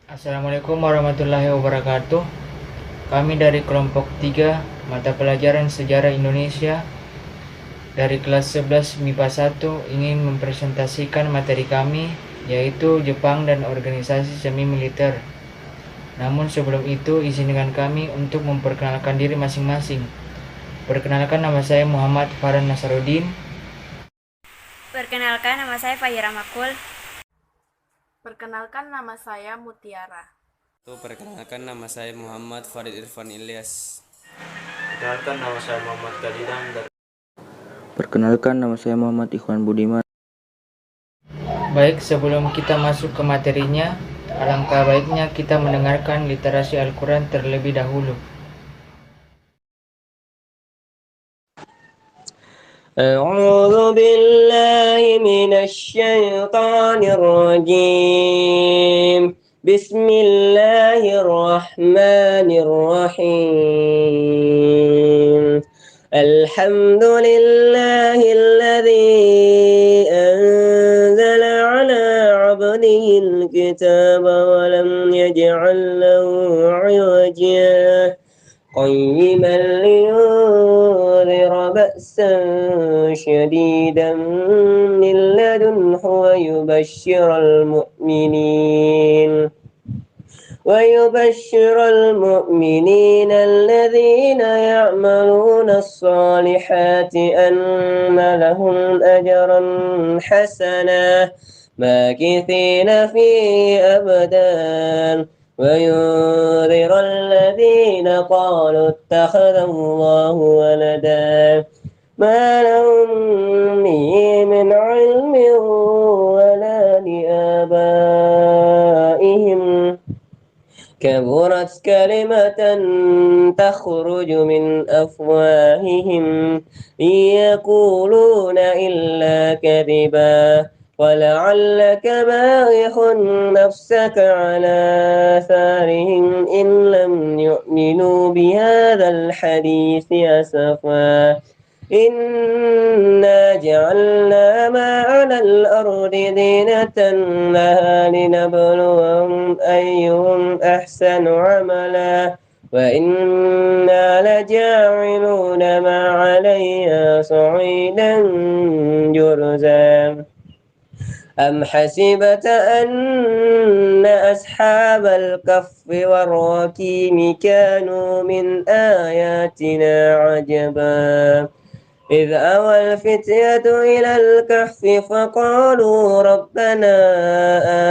Assalamualaikum warahmatullahi wabarakatuh. Kami dari kelompok 3 mata pelajaran Sejarah Indonesia dari kelas 11 MIPA 1 ingin mempresentasikan materi kami, yaitu Jepang dan organisasi semi militer. Namun sebelum itu izinkan kami untuk memperkenalkan diri masing-masing. Perkenalkan, nama saya Muhammad Farhan Nasaruddin. Perkenalkan, nama saya Fahira Makul. Perkenalkan, nama saya Mutiara. Perkenalkan, nama saya Muhammad Farid Irfan Ilyas. Perkenalkan, nama saya Muhammad Kadidan. Perkenalkan, nama saya Muhammad Ikhwan Budiman. Baik, sebelum kita masuk ke materinya, alangkah baiknya kita mendengarkan literasi Al-Quran terlebih dahulu. أعوذ بالله من الشيطان الرجيم بسم الله الرحمن الرحيم الحمد لله الذي أنزل على عبده الكتاب ولم يجعل له عوجا قيما لينذر بأسا شديدا من لدنه ويبشر المؤمنين الذين يعملون الصالحات أن لهم أجرا حسنا ماكثين فيه أبدا وينذر الذين قالوا اتخذ الله ولدا ما لهم به من علم ولا لآبائهم كبرت كلمة تخرج من أفواههم إن يقولون إلا كذبا ولعلك باغع نفسك على آثارهم إن لم يؤمنوا بهذا الحديث أسفا إنا جعلنا ما على الأرض زينة لها لنبلوهم أيهم أحسن عملا وإنا لجاعلون ما عليها صعيدا جرزا أم حسبت أن أصحاب الكهف والرقيم كانوا من آياتنا عجبا إذ أوى الفتية إلى الكهف فقالوا ربنا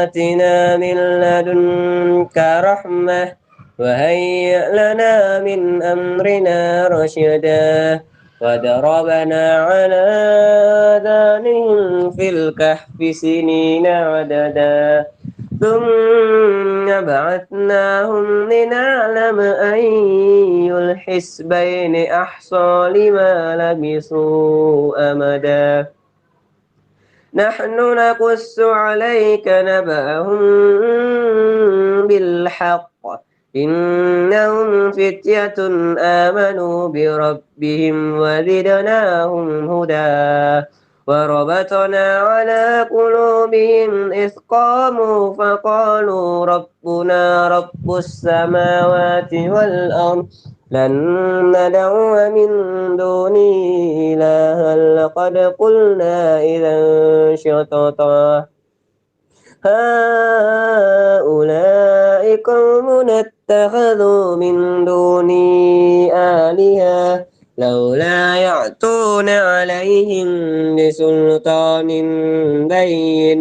آتنا من لدنك رحمة وهيئ لنا من أمرنا رشدا وضربنا على آذانهم في الكهف سنين عددا ثم بعثناهم لنعلم أي الحزبين أحصى لما لبثوا أمدا نحن نقص عليك نبأهم بالحق إنهم فتية آمنوا بربهم وزدناهم هدى وربطنا على قلوبهم إذ قاموا فقالوا ربنا رب السماوات والأرض لن ندعو من دونه إلها لقد قلنا إذا شططا هؤلاء قوم اتخذوا من دوني آلهة لولا يأتون عليهم بسلطان بين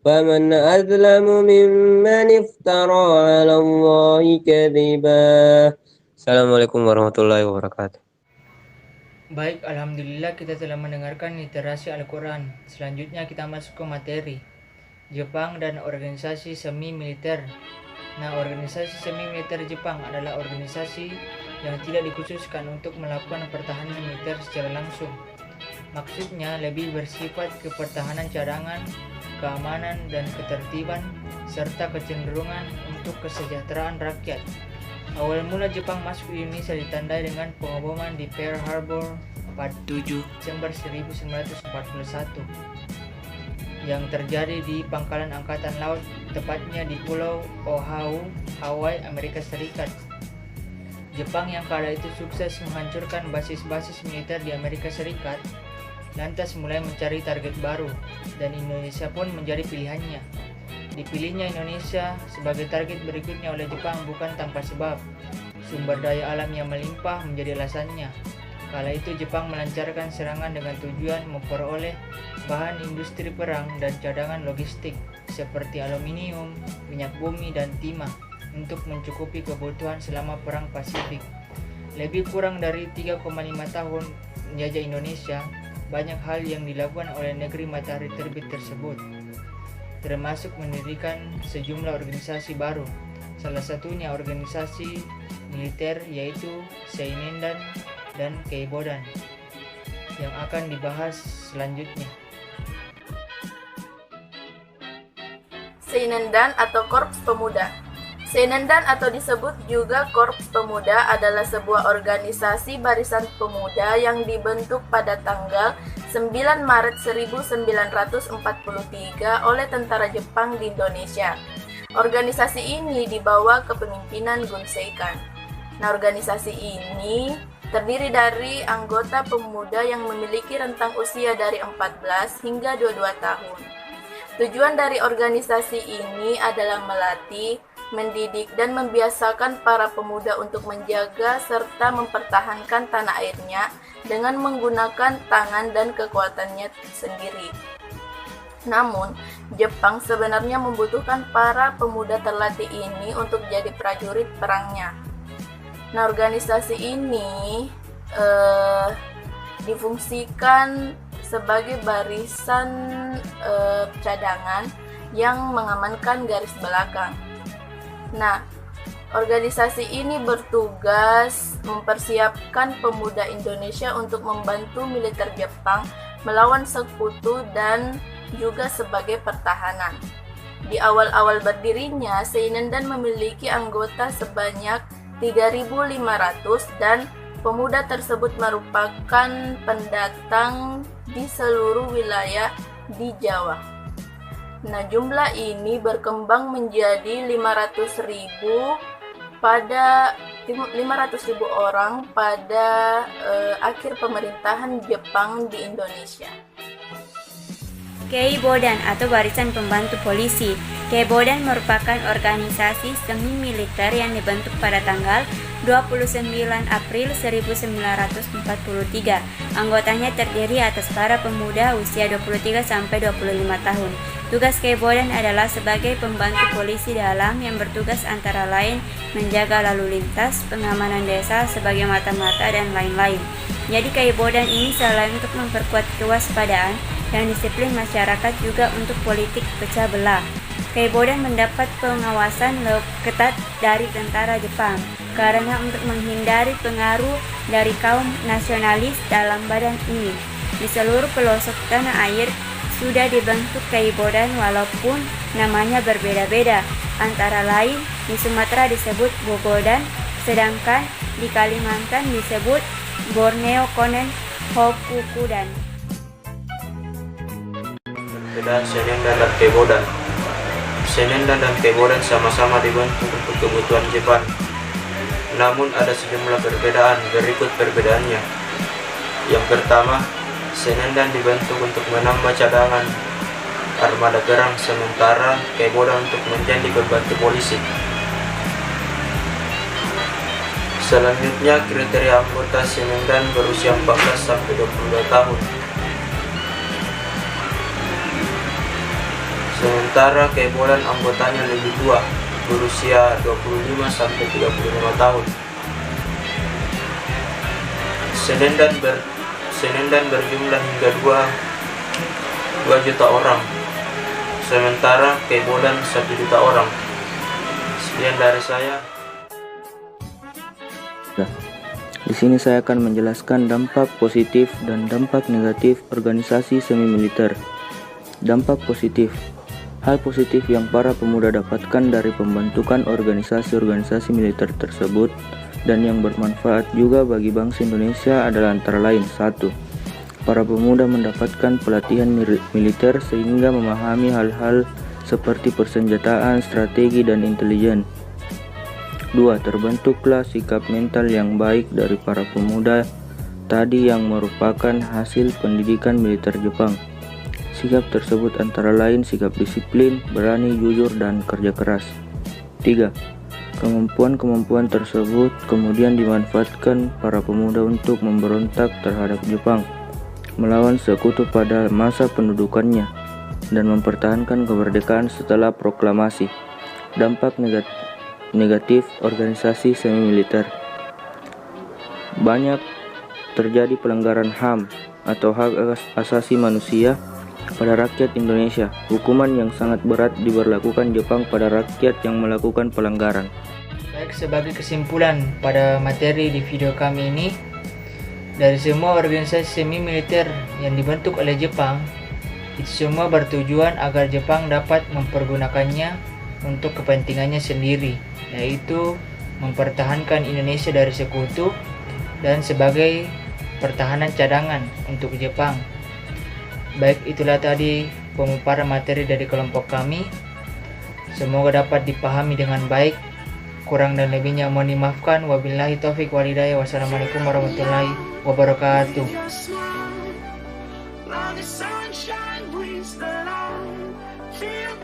ومن أظلم ممن افترى على الله كذبا. Assalamualaikum warahmatullahi wabarakatuh. Baik, alhamdulillah kita telah mendengarkan literasi Al-Quran. Selanjutnya kita masuk ke materi Jepang dan organisasi semi militer. Nah, organisasi semi militer Jepang adalah organisasi yang tidak dikhususkan untuk melakukan pertahanan militer secara langsung. Maksudnya lebih bersifat kepertahanan cadangan, keamanan dan ketertiban, serta kecenderungan untuk kesejahteraan rakyat. Awal mula Jepang masuk ke Indonesia ditandai dengan pengeboman di Pearl Harbor pada 7 Desember 1941 yang terjadi di Pangkalan Angkatan Laut tepatnya di Pulau Oahu, Hawaii, Amerika Serikat. Jepang yang kala itu sukses menghancurkan basis-basis militer di Amerika Serikat, lantas mulai mencari target baru, dan Indonesia pun menjadi pilihannya. Dipilihnya Indonesia sebagai target berikutnya oleh Jepang bukan tanpa sebab. Sumber daya alam yang melimpah menjadi alasannya. Kala itu Jepang melancarkan serangan dengan tujuan memperoleh bahan industri perang dan cadangan logistik seperti aluminium, minyak bumi, dan timah untuk mencukupi kebutuhan selama Perang Pasifik. Lebih kurang dari 3,5 tahun menjajah Indonesia, banyak hal yang dilakukan oleh negeri matahari terbit tersebut, termasuk mendirikan sejumlah organisasi baru. Salah satunya organisasi militer yaitu Seinendan dan Keibodan yang akan dibahas selanjutnya. Seinendan atau Korps Pemuda. Seinendan atau disebut juga Korps Pemuda adalah sebuah organisasi barisan pemuda yang dibentuk pada tanggal 9 Maret 1943 oleh tentara Jepang di Indonesia. Organisasi ini dibawa kepemimpinan Gun Seikan. Nah, organisasi ini terdiri dari anggota pemuda yang memiliki rentang usia dari 14 hingga 22 tahun. Tujuan dari organisasi ini adalah melatih, mendidik, dan membiasakan para pemuda untuk menjaga serta mempertahankan tanah airnya dengan menggunakan tangan dan kekuatannya sendiri. Namun, Jepang sebenarnya membutuhkan para pemuda terlatih ini untuk jadi prajurit perangnya. Nah, organisasi ini difungsikan sebagai barisan cadangan yang mengamankan garis belakang. Nah, organisasi ini bertugas mempersiapkan pemuda Indonesia untuk membantu militer Jepang melawan sekutu dan juga sebagai pertahanan. Di awal-awal berdirinya, Seinendan memiliki anggota sebanyak 3.500 dan pemuda tersebut merupakan pendatang di seluruh wilayah di Jawa. Nah, jumlah ini berkembang menjadi 500.000 orang pada akhir pemerintahan Jepang di Indonesia. Keibodan atau Barisan Pembantu Polisi. Keibodan merupakan organisasi semi militer yang dibentuk pada tanggal 29 April 1943. Anggotanya terdiri atas para pemuda usia 23 sampai 25 tahun. Tugas Keibodan adalah sebagai pembantu polisi dalam yang bertugas antara lain menjaga lalu lintas, pengamanan desa sebagai mata-mata, dan lain-lain. Jadi Keibodan ini selain untuk memperkuat kewaspadaan dan disiplin masyarakat juga untuk politik pecah belah. Keibodan mendapat pengawasan ketat dari tentara Jepang karena untuk menghindari pengaruh dari kaum nasionalis dalam badan ini. Di seluruh pelosok tanah air sudah dibentuk Keibodan walaupun namanya berbeda-beda. Antara lain di Sumatera disebut Bogodan, sedangkan di Kalimantan disebut Borneo Konen Hokukudan. Perbedaan Seinendan dan Keibodan. Seinendan dan Keibodan sama-sama dibentuk untuk kebutuhan Jepang. Namun ada sejumlah perbedaan, berikut perbedaannya. Yang pertama, Seinendan dibentuk untuk menambah cadangan armada perang, sementara Keibodan untuk menjadi pembantu polisi. Selanjutnya, kriteria anggota Seinendan berusia 14 sampai 22 tahun. Sementara Keibodan anggotanya lebih tua, berusia 25 sampai 35 tahun. Seinendan berjumlah hingga 2 juta orang, sementara Keibodan 1 juta orang. Sekian dari saya. Di sini saya akan menjelaskan dampak positif dan dampak negatif organisasi semi militer. Dampak positif. Hal positif yang para pemuda dapatkan dari pembentukan organisasi-organisasi militer tersebut dan yang bermanfaat juga bagi bangsa Indonesia adalah antara lain: 1. Para pemuda mendapatkan pelatihan militer sehingga memahami hal-hal seperti persenjataan, strategi, dan intelijen. 2. Terbentuklah sikap mental yang baik dari para pemuda tadi yang merupakan hasil pendidikan militer Jepang. Sikap tersebut antara lain sikap disiplin, berani, jujur, dan kerja keras. 3. Kemampuan-kemampuan tersebut kemudian dimanfaatkan para pemuda untuk memberontak terhadap Jepang, melawan sekutu pada masa pendudukannya, dan mempertahankan kemerdekaan setelah proklamasi. Dampak negatif organisasi semi-militer. Banyak terjadi pelanggaran HAM atau hak asasi manusia pada rakyat Indonesia. Hukuman yang sangat berat diberlakukan Jepang pada rakyat yang melakukan pelanggaran. Baik, sebagai kesimpulan pada materi di video kami ini, dari semua organisasi semi-militer yang dibentuk oleh Jepang, itu semua bertujuan agar Jepang dapat mempergunakannya untuk kepentingannya sendiri, yaitu mempertahankan Indonesia dari sekutu dan sebagai pertahanan cadangan untuk Jepang. Baik, itulah tadi pemaparan materi dari kelompok kami. Semoga dapat dipahami dengan baik. Kurang dan lebihnya mohon dimaafkan. Wabillahi taufik wal hidayah. Wassalamualaikum warahmatullahi wabarakatuh. Sunshine brings the light. Feel